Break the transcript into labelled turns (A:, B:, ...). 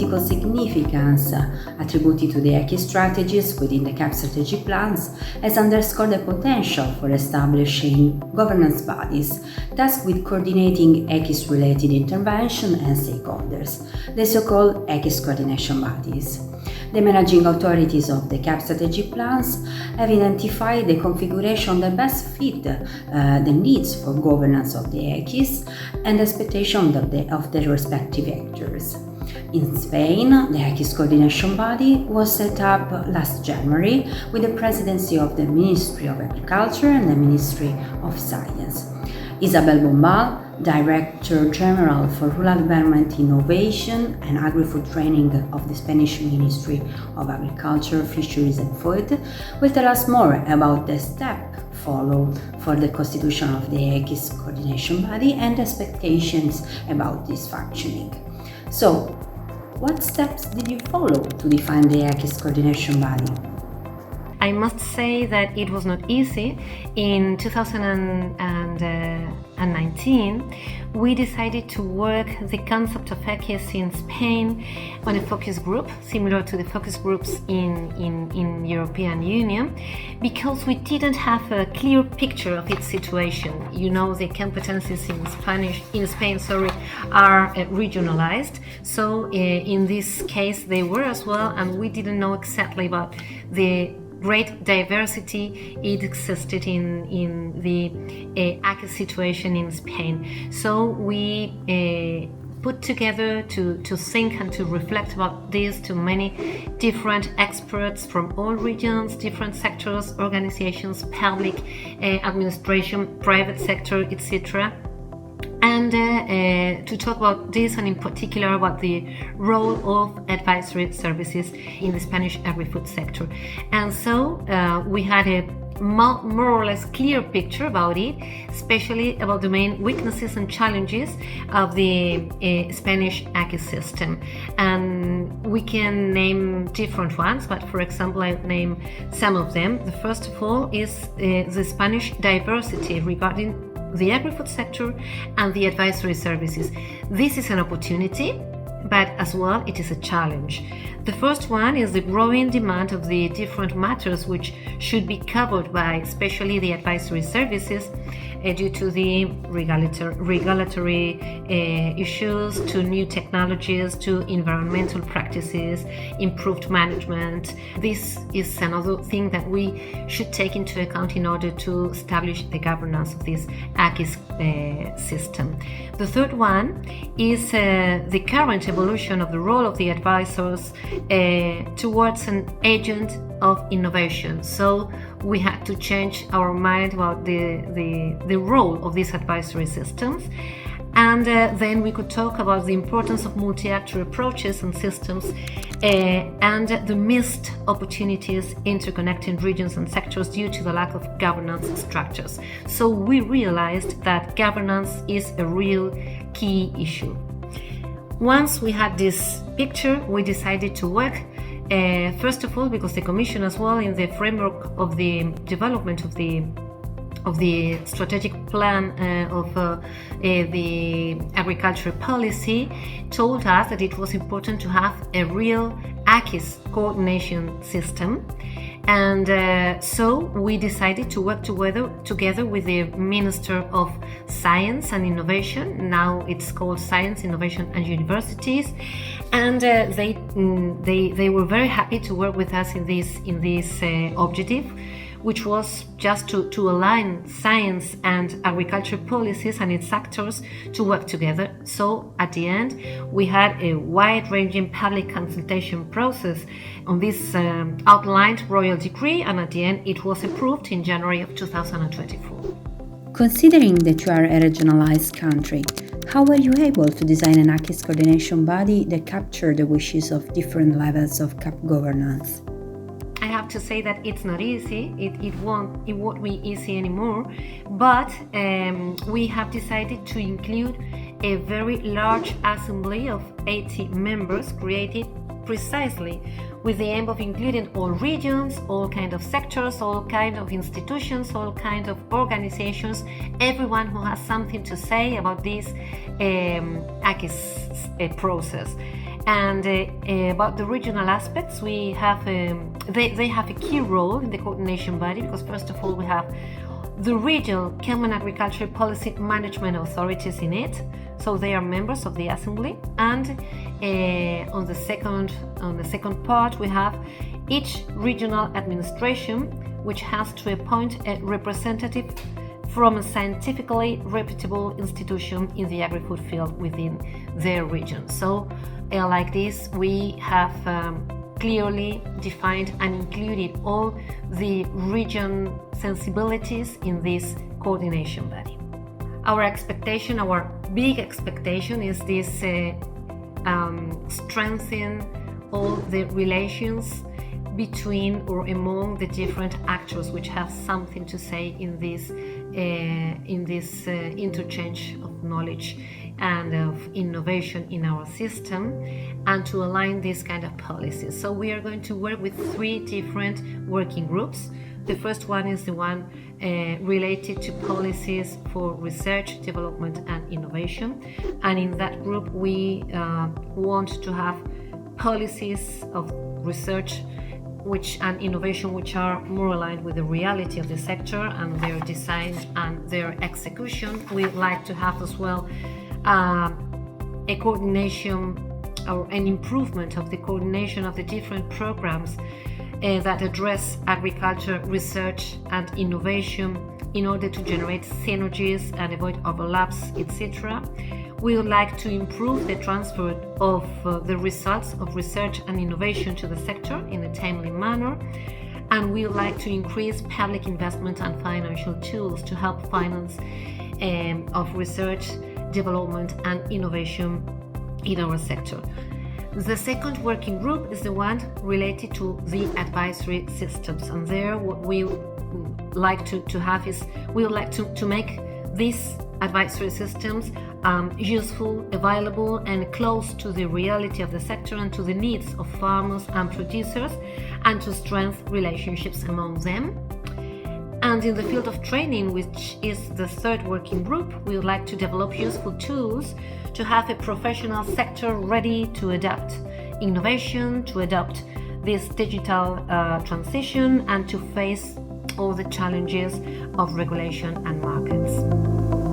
A: political significance attributed to the AKIS strategies within the CAP strategic plans has underscored the potential for establishing governance bodies tasked with coordinating AKIS-related intervention and stakeholders, the so-called AKIS coordination bodies. The managing authorities of the CAP strategic plans have identified the configuration that best fit the needs for governance of the AKIS and the expectations of the respective actors. In Spain, the AKIS coordination body was set up last January with the presidency of the Ministry of Agriculture and the Ministry of Science. Isabel Bombal, Director General for Rural Development Innovation and Agri-Food Training of the Spanish Ministry of Agriculture, Fisheries and Food, will tell us more about the step followed for the constitution of the AKIS coordination body and expectations about this functioning. So, what steps did you follow to define the AKIS coordination body?
B: I must say that it was not easy. In 2019, we decided to work the concept of AKIS in Spain on a focus group, similar to the focus groups in European Union, because we didn't have a clear picture of its situation. You know, the competencies in Spain are regionalized. So in this case, they were as well, and we didn't know exactly about the great diversity it existed in the AKIS situation in Spain. So we put together to think and to reflect about this to many different experts from all regions, different sectors, organizations, public administration, private sector, etc. And to talk about this, and in particular about the role of advisory services in the Spanish agri-food sector. And so we had a more or less clear picture about it, especially about the main weaknesses and challenges of the Spanish AKIS system. And we can name different ones, but for example, I name some of them. The first of all is the Spanish diversity regarding the agri-food sector and the advisory services. This is an opportunity, but as well it is a challenge. The first one is the growing demand of the different matters which should be covered by especially the advisory services due to the regulatory issues, to new technologies, to environmental practices, improved management. This is another thing that we should take into account in order to establish the governance of this AKIS system. The third one is the current evolution of the role of the advisors towards an agent of innovation. So we had to change our mind about the role of these advisory systems. And then we could talk about the importance of multi-actor approaches and systems and the missed opportunities interconnecting regions and sectors due to the lack of governance structures. So we realized that governance is a real key issue. Once we had this picture, we decided to work first of all, because the Commission as well, in the framework of the development of the strategic plan of the agriculture policy, told us that it was important to have a real AKIS coordination system. And so we decided to work together with the Minister of Science and Innovation. Now it's called Science, Innovation and Universities. And they were very happy to work with us in this objective, which was just to align science and agriculture policies and its actors to work together. So at the end, we had a wide-ranging public consultation process on this outlined royal decree, and at the end it was approved in January of 2024.
A: Considering that you are a regionalized country, how were you able to design an AKIS coordination body that captured the wishes of different levels of CAP governance?
B: I have to say that it's not easy. It won't be easy anymore. But we have decided to include a very large assembly of 80 members created precisely with the aim of including all regions, all kind of sectors, all kind of institutions, all kind of organizations, everyone who has something to say about this AKIS process. And about the regional aspects, we have they have a key role in the coordination body, because first of all we have the regional common agricultural policy management authorities in it, so they are members of the assembly. And on the second part we have each regional administration, which has to appoint a representative from a scientifically reputable institution in the agri-food field within their region. So like this, we have clearly defined and included all the region sensibilities in this coordination body. Our big expectation is this strengthen all the relations between or among the different actors which have something to say in this interchange of knowledge and of innovation in our system, and to align this kind of policies. So we are going to work with 3 different working groups. The first one is the one related to policies for research, development and innovation, and in that group we want to have policies of research and innovation which are more aligned with the reality of the sector and their design and their execution. We'd like to have as well a coordination or an improvement of the coordination of the different programs that address agriculture, research and innovation in order to generate synergies and avoid overlaps, etc. We would like to improve the transfer of the results of research and innovation to the sector in a timely manner, and we would like to increase public investment and financial tools to help finance of research, development and innovation in our sector. The second working group is the one related to the advisory systems, and there what we would like to have is we would like to make these advisory systems useful, available and close to the reality of the sector and to the needs of farmers and producers, and to strengthen relationships among them. And in the field of training, which is the third working group, we would like to develop useful tools to have a professional sector ready to adapt innovation, to adopt this digital transition and to face all the challenges of regulation and markets.